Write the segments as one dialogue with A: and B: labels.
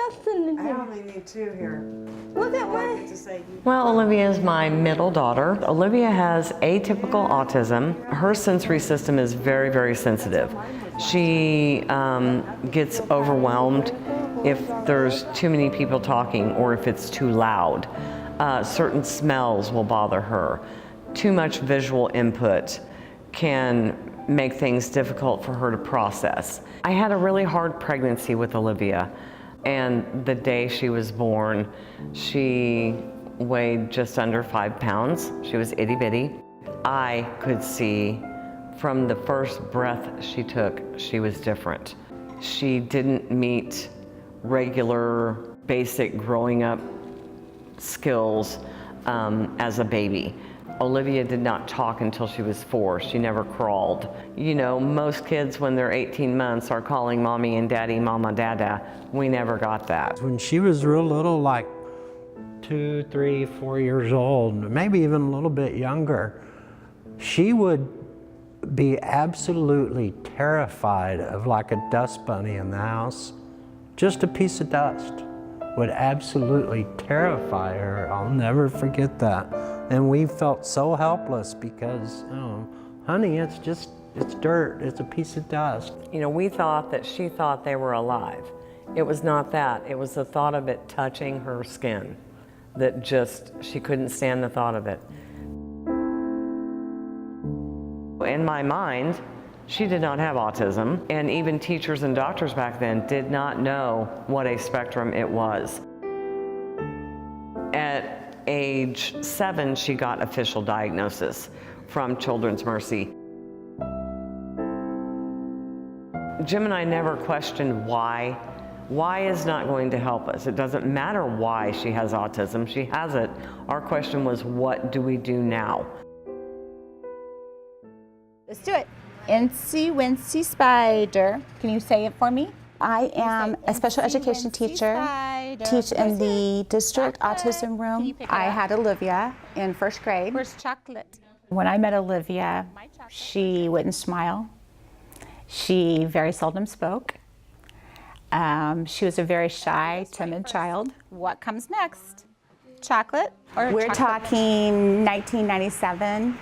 A: nothing in
B: I
A: here.
B: only need 2 here.
A: Look at
B: Oh, I
A: me.
B: get to say you.
C: Well, Olivia is my middle daughter. Olivia has atypical autism. Her sensory system is very, very sensitive. She gets overwhelmed if there's too many people talking or if it's too loud. Certain smells will bother her. Too much visual input can make things difficult for her to process. I had a really hard pregnancy with Olivia, and the day she was born, she weighed just under 5 pounds. She was itty bitty. I could see from the first breath she took, she was different. She didn't meet regular basic growing up skills as a baby. Olivia did not talk until she was 4. She never crawled. You know, most kids when they're 18 months are calling mommy and daddy, mama, dada. We never got that.
D: When she was real little, like 2, 3, 4 years old, maybe even a little bit younger, she would be absolutely terrified of like a dust bunny in the house. Just a piece of dust would absolutely terrify her. I'll never forget that. And we felt so helpless because, oh, honey, it's dirt, it's a piece of dust.
C: You know, we thought that she thought they were alive. It was not that. It was the thought of it touching her skin that just, she couldn't stand the thought of it. In my mind, she did not have autism, and even teachers and doctors back then did not know what a spectrum it was. At age 7, she got official diagnosis from Children's Mercy. Jim and I never questioned why. Why is not going to help us. It doesn't matter why she has autism, she has it. Our question was, what do we do now?
E: Let's do it. Incy Wincy Spider. Can you say it for me? I am a special education teacher, teach in the district autism room. I had Olivia in 1st grade.
A: Where's chocolate?
E: When I met Olivia, she wouldn't smile. She very seldom spoke. She was a very shy, timid child.
A: What comes next? Chocolate? Or
E: We're
A: chocolate?
E: talking 1997.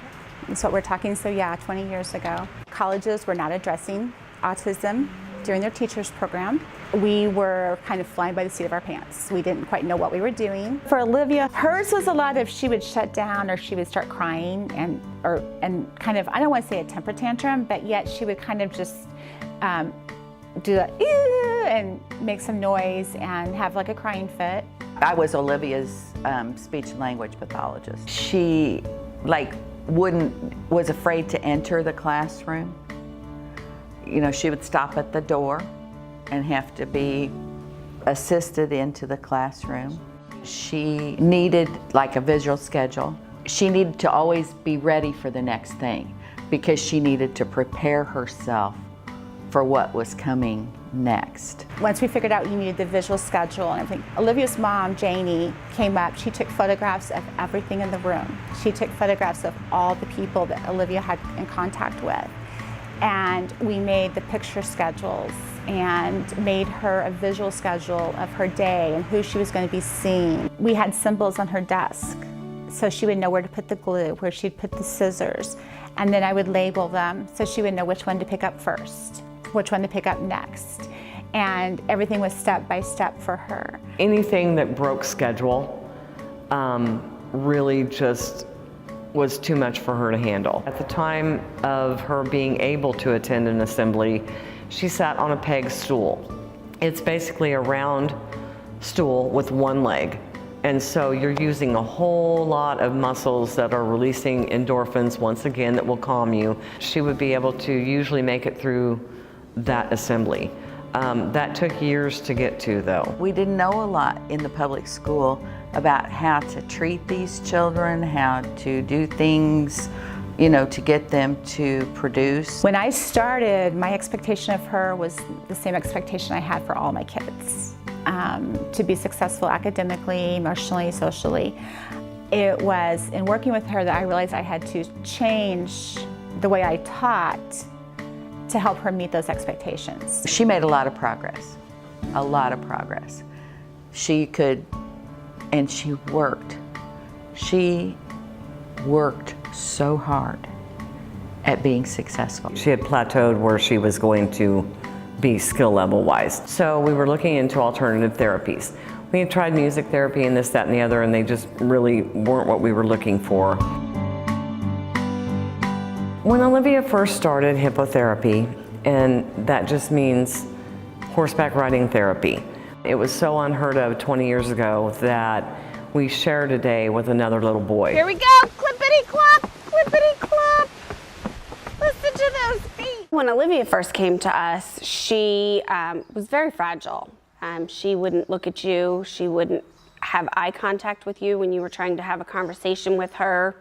E: That's what we're talking, so yeah, 20 years ago. Colleges were not addressing autism during their teachers program. We were kind of flying by the seat of our pants. We didn't quite know what we were doing. For Olivia, hers was a lot of she would shut down or she would start crying and kind of, I don't want to say a temper tantrum, but yet she would kind of just do that and make some noise and have like a crying fit.
F: I was Olivia's speech and language pathologist. She was afraid to enter the classroom. You know, she would stop at the door and have to be assisted into the classroom. She needed like a visual schedule. She needed to always be ready for the next thing because she needed to prepare herself for what was coming next.
E: Once we figured out you needed the visual schedule and everything, Olivia's mom, Janie, came up. She took photographs of everything in the room. She took photographs of all the people that Olivia had in contact with. And we made the picture schedules and made her a visual schedule of her day and who she was going to be seeing. We had symbols on her desk, so she would know where to put the glue, where she'd put the scissors. And then I would label them so she would know which one to pick up first, which one to pick up next. And everything was step by step for her.
C: Anything that broke schedule really just was too much for her to handle. At the time of her being able to attend an assembly, she sat on a peg stool. It's basically a round stool with one leg. And so you're using a whole lot of muscles that are releasing endorphins, once again, that will calm you. She would be able to usually make it through that assembly. That took years to get to, though.
F: We didn't know a lot in the public school about how to treat these children, how to do things, you know, to get them to produce.
E: When I started, my expectation of her was the same expectation I had for all my kids. To be successful academically, emotionally, socially. It was in working with her that I realized I had to change the way I taught to help her meet those expectations.
F: She made a lot of progress, a lot of progress. she could, and she worked. She worked so hard at being successful.
C: She had plateaued where she was going to be skill level wise. So we were looking into alternative therapies. We had tried music therapy and this, that, and the other, and they just really weren't what we were looking for. When Olivia first started hippotherapy, and that just means horseback riding therapy, it was so unheard of 20 years ago that we shared a day with another little boy.
A: Here we go. Clippity clop, clippity clop. Listen to those feet.
B: When Olivia first came to us, she was very fragile. She wouldn't look at you. She wouldn't have eye contact with you when you were trying to have a conversation with her.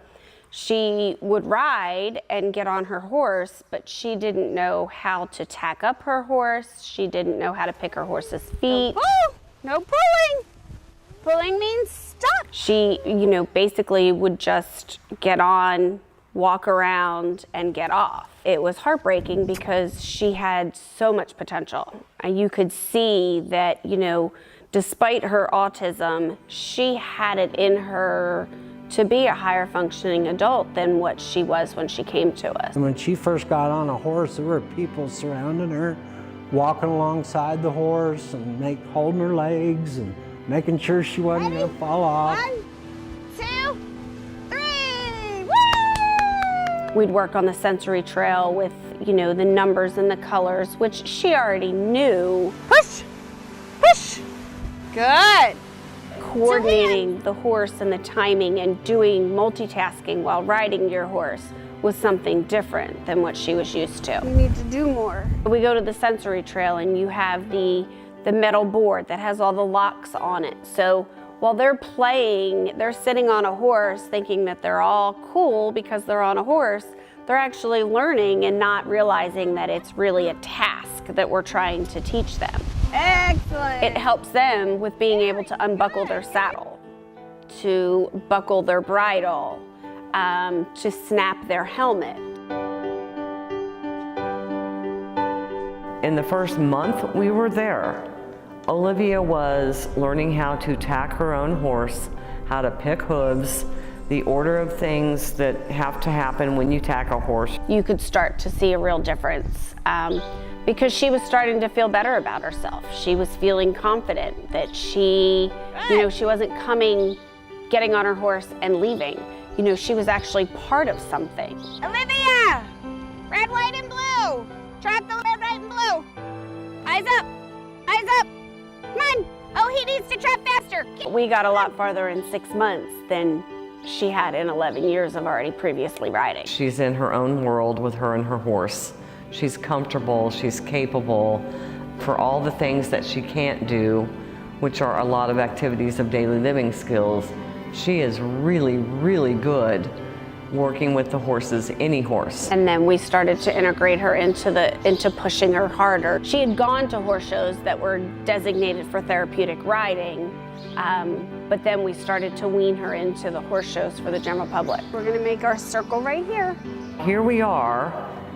B: She would ride and get on her horse, but she didn't know how to tack up her horse. She didn't know how to pick her horse's feet.
A: No pulling. Pulling means stop.
B: She, basically would just get on, walk around, and get off. It was heartbreaking because she had so much potential. And you could see that, despite her autism, she had it in her to be a higher functioning adult than what she was when she came to us.
D: When she first got on a horse, there were people surrounding her, walking alongside the horse and holding her legs and making sure she wasn't going to fall off.
A: 1, 2, 3, woo!
B: We'd work on the sensory trail with, the numbers and the colors, which she already knew.
A: Push, push. Good.
B: Coordinating the horse and the timing and doing multitasking while riding your horse was something different than what she was used to.
A: You need to do more.
B: We go to the sensory trail and you have the metal board that has all the locks on it. So while they're playing, they're sitting on a horse thinking that they're all cool because they're on a horse. They're actually learning and not realizing that it's really a task that we're trying to teach them.
A: Excellent.
B: It helps them with being able to unbuckle their saddle, to buckle their bridle, to snap their helmet.
C: In the first month we were there, Olivia was learning how to tack her own horse, how to pick hooves, the order of things that have to happen when you tack a horse.
B: You could start to see a real difference because she was starting to feel better about herself. She was feeling confident that she wasn't getting on her horse and leaving. She was actually part of something.
A: Olivia! Red, white, and blue. Trap the red, white, and blue. Eyes up. Eyes up. Come on. Oh, he needs to trap faster.
B: We got a lot farther in 6 months than she had in 11 years of already previously riding.
C: She's in her own world with her and her horse. She's comfortable, she's capable for all the things that she can't do, which are a lot of activities of daily living skills. She is really, really good working with the horses, any horse.
B: And then we started to integrate her into pushing her harder. She had gone to horse shows that were designated for therapeutic riding, but then we started to wean her into the horse shows for the general public. We're gonna make our circle right here.
C: Here we are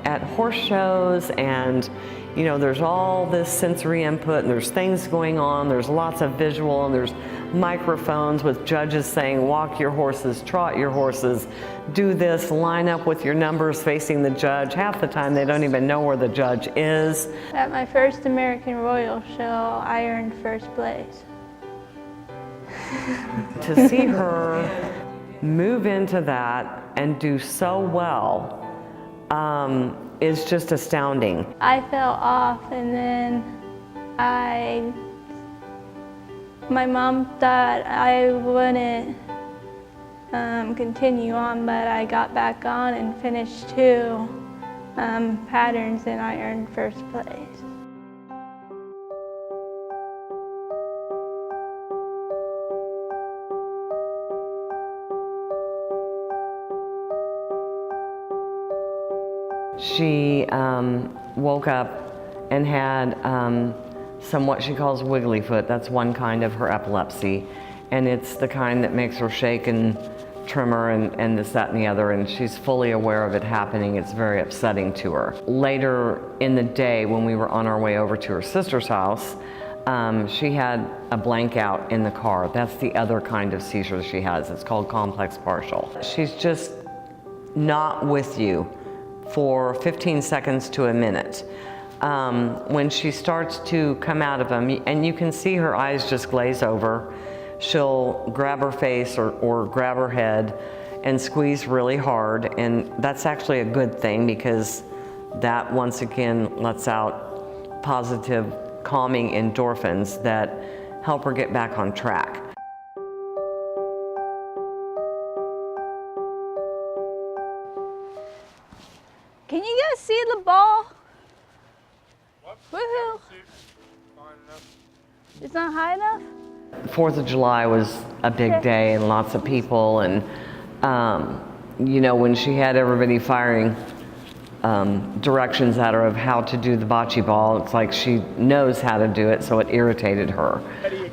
C: at horse shows, and there's all this sensory input, and there's things going on, there's lots of visual, and there's microphones with judges saying walk your horses, trot your horses, do this, line up with your numbers facing the judge. Half the time they don't even know where the judge is.
G: At my first American Royal show, I earned first place.
C: To see her move into that and do so well is just astounding.
G: I fell off, and then my mom thought I wouldn't continue on, but I got back on and finished 2 patterns, and I earned first place.
C: She woke up and had some what she calls wiggly foot. That's one kind of her epilepsy, and it's the kind that makes her shake and tremor and this, that, and the other, and she's fully aware of it happening. It's very upsetting to her. Later in the day, when we were on our way over to her sister's house, She had a blank out in the car. That's the other kind of seizure she has. It's called complex partial. She's just not with you for 15 seconds to a minute. When she starts to come out of them, and you can see her eyes just glaze over, she'll grab her face or grab her head and squeeze really hard, and that's actually a good thing because that once again lets out positive calming endorphins that help her get back on track.
G: Can you guys see the ball? Woohoo! It's not high enough?
C: 4th of July was a big day and lots of people, and you know, when she had everybody firing directions at her of how to do the bocce ball, it's like she knows how to do it, so it irritated her.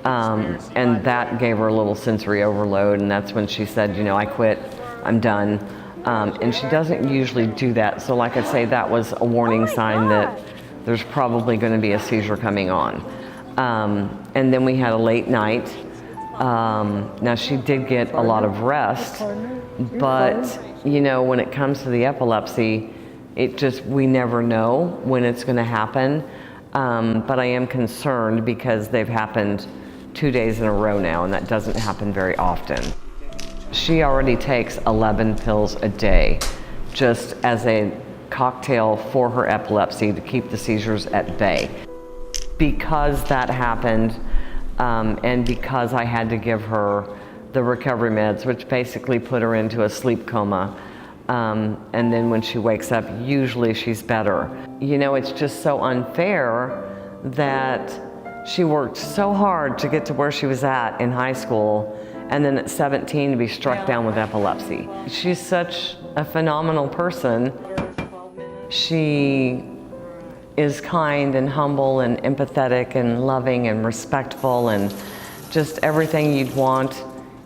C: And that gave her a little sensory overload, and that's when she said, you know, I quit, I'm done. And she doesn't usually do that, so like I say, that was a warning sign that there's probably going to be a seizure coming on. And then we had a late night. Now she did get a lot of rest, but you know, when it comes to the epilepsy, we never know when it's going to happen. But I am concerned because they've happened 2 days in a row now, and that doesn't happen very often. She already takes 11 pills a day just as a cocktail for her epilepsy to keep the seizures at bay. Because that happened, and because I had to give her the recovery meds, which basically put her into a sleep coma, and then when she wakes up, usually she's better. You know, it's just so unfair that she worked so hard to get to where she was at in high school, and then at 17 to be struck down with epilepsy. She's such a phenomenal person. She is kind and humble and empathetic and loving and respectful and just everything you'd want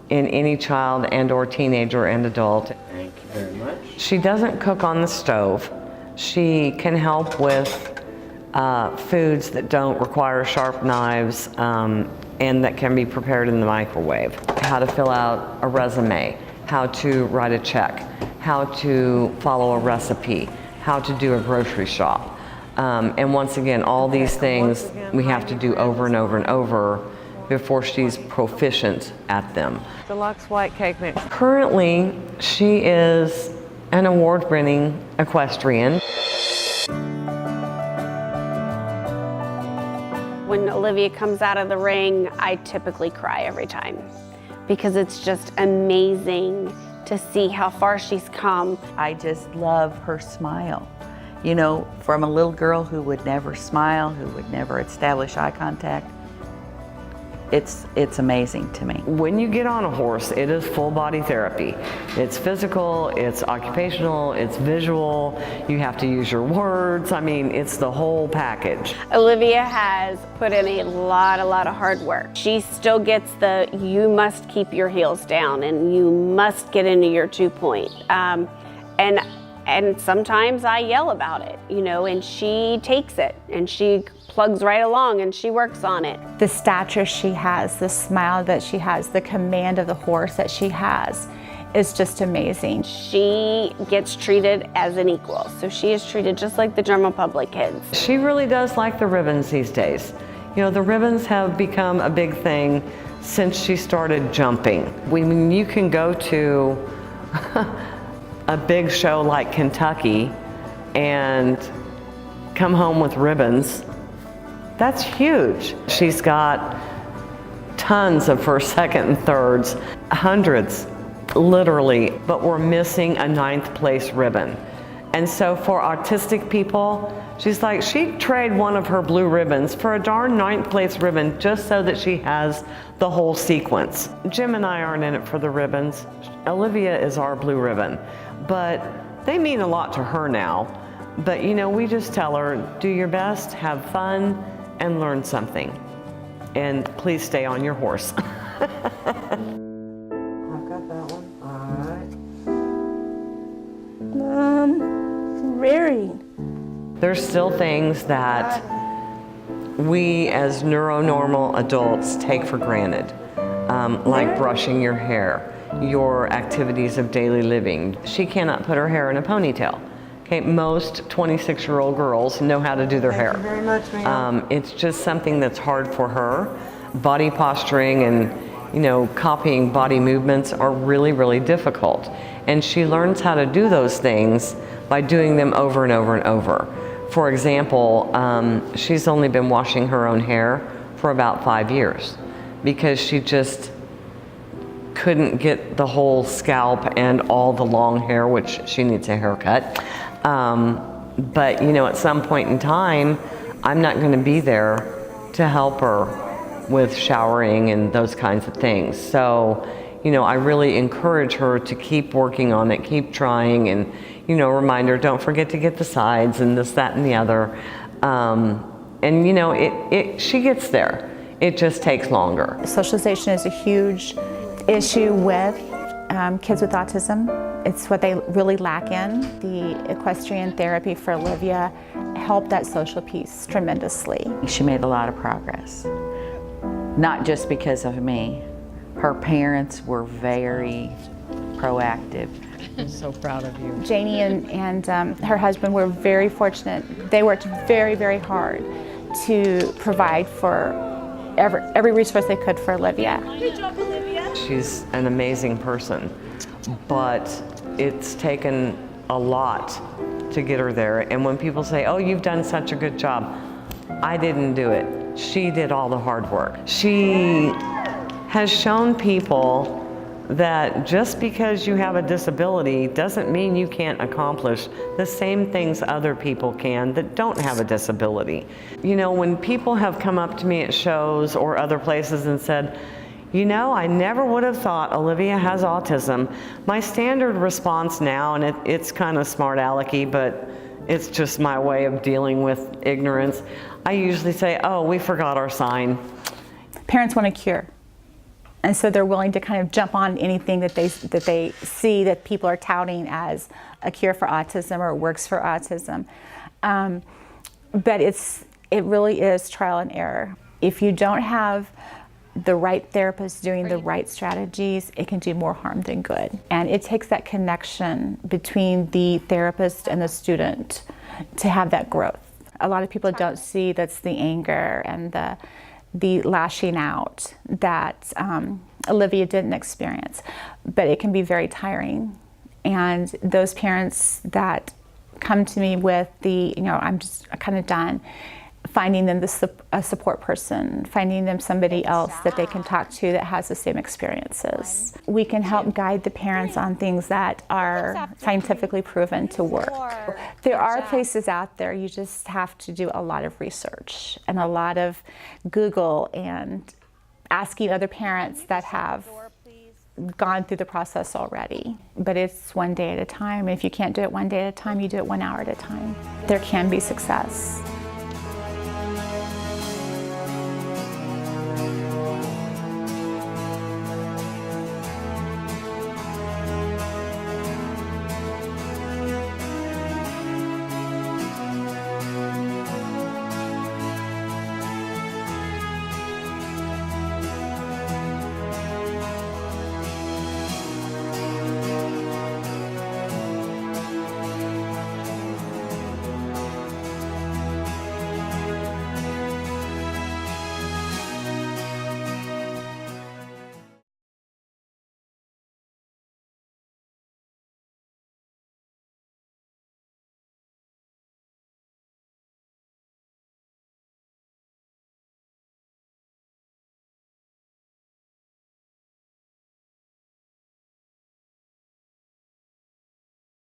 C: in any child and or teenager and adult.
D: Thank you very much.
C: She doesn't cook on the stove. She can help with foods that don't require sharp knives and that can be prepared in the microwave. How to fill out a resume, how to write a check, how to follow a recipe, how to do a grocery shop. And once again, all these things we have to do over and over and over before she's proficient at them.
F: Deluxe white cake mix.
C: Currently, she is an award-winning equestrian.
B: When Olivia comes out of the ring, I typically cry every time because it's just amazing to see how far she's come.
F: I just love her smile. You know, from a little girl who would never smile, who would never establish eye contact, it's amazing to me.
C: When you get on a horse, it is full body therapy. It's physical, it's occupational, it's visual, you have to use your words. I mean, it's the whole package.
B: Olivia has put in a lot of hard work. She still gets the, you must keep your heels down and you must get into your 2 point. And sometimes I yell about it, you know, and she takes it and she plugs right along and she works on it.
E: The stature she has, the smile that she has, the command of the horse that she has is just amazing.
B: She gets treated as an equal, so she is treated just like the general public kids.
C: She really does like the ribbons these days. You know, the ribbons have become a big thing since she started jumping. When you can go to a big show like Kentucky and come home with ribbons, that's huge. She's got tons of first, second, and thirds, hundreds, literally, but we're missing a 9th place ribbon. And so for autistic people, she's like, she'd trade one of her blue ribbons for a darn 9th place ribbon just so that she has the whole sequence. Jim and I aren't in it for the ribbons. Olivia is our blue ribbon, but they mean a lot to her now. But you know, we just tell her, do your best, have fun, and learn something. And please stay on your horse.
D: I've got that one. All right.
G: Rearing.
C: There's still things that we as neuronormal adults take for granted, like brushing your hair, your activities of daily living. She cannot put her hair in a ponytail. Okay, most 26-year-old girls know how to do their hair.
H: Thank you very much, ma'am.
C: It's just something that's hard for her. Body posturing and copying body movements are really, really difficult. And she learns how to do those things by doing them over and over and over. For example, she's only been washing her own hair for about 5 years because she just couldn't get the whole scalp and all the long hair, which she needs a haircut. But at some point in time, I'm not going to be there to help her with showering and those kinds of things. So, I really encourage her to keep working on it, keep trying, and, remind her, don't forget to get the sides and this, that, and the other. She gets there. It just takes longer.
E: Socialization is a huge issue with kids with autism. It's what they really lack in. The equestrian therapy for Olivia helped that social piece tremendously.
F: She made a lot of progress, not just because of me. Her parents were very proactive.
H: I'm so proud of you.
E: Janie and her husband were very fortunate. They worked very, very hard to provide for every resource they could for Olivia.
G: Good job, Olivia.
C: She's an amazing person, but it's taken a lot to get her there. And when people say, oh, you've done such a good job, I didn't do it. She did all the hard work. She has shown people that just because you have a disability doesn't mean you can't accomplish the same things other people can that don't have a disability. When people have come up to me at shows or other places and said, I never would have thought Olivia has autism, my standard response now, and it's kind of smart alecky, but it's just my way of dealing with ignorance, I usually say, oh, we forgot our sign.
E: Parents want a cure. And so they're willing to kind of jump on anything that they see that people are touting as a cure for autism or works for autism. But it really is trial and error. If you don't have the right therapist doing the right strategies, it can do more harm than good. And it takes that connection between the therapist and the student to have that growth. A lot of people don't see that's the anger and the lashing out that Olivia didn't experience, but it can be very tiring. And those parents that come to me with I'm just kind of done, finding them a support person, finding them somebody else that they can talk to that has the same experiences. We can help guide the parents on things that are scientifically proven to work. There are places out there, you just have to do a lot of research and a lot of Google and asking other parents that have gone through the process already. But it's one day at a time. If you can't do it one day at a time, you do it 1 hour at a time. There can be success.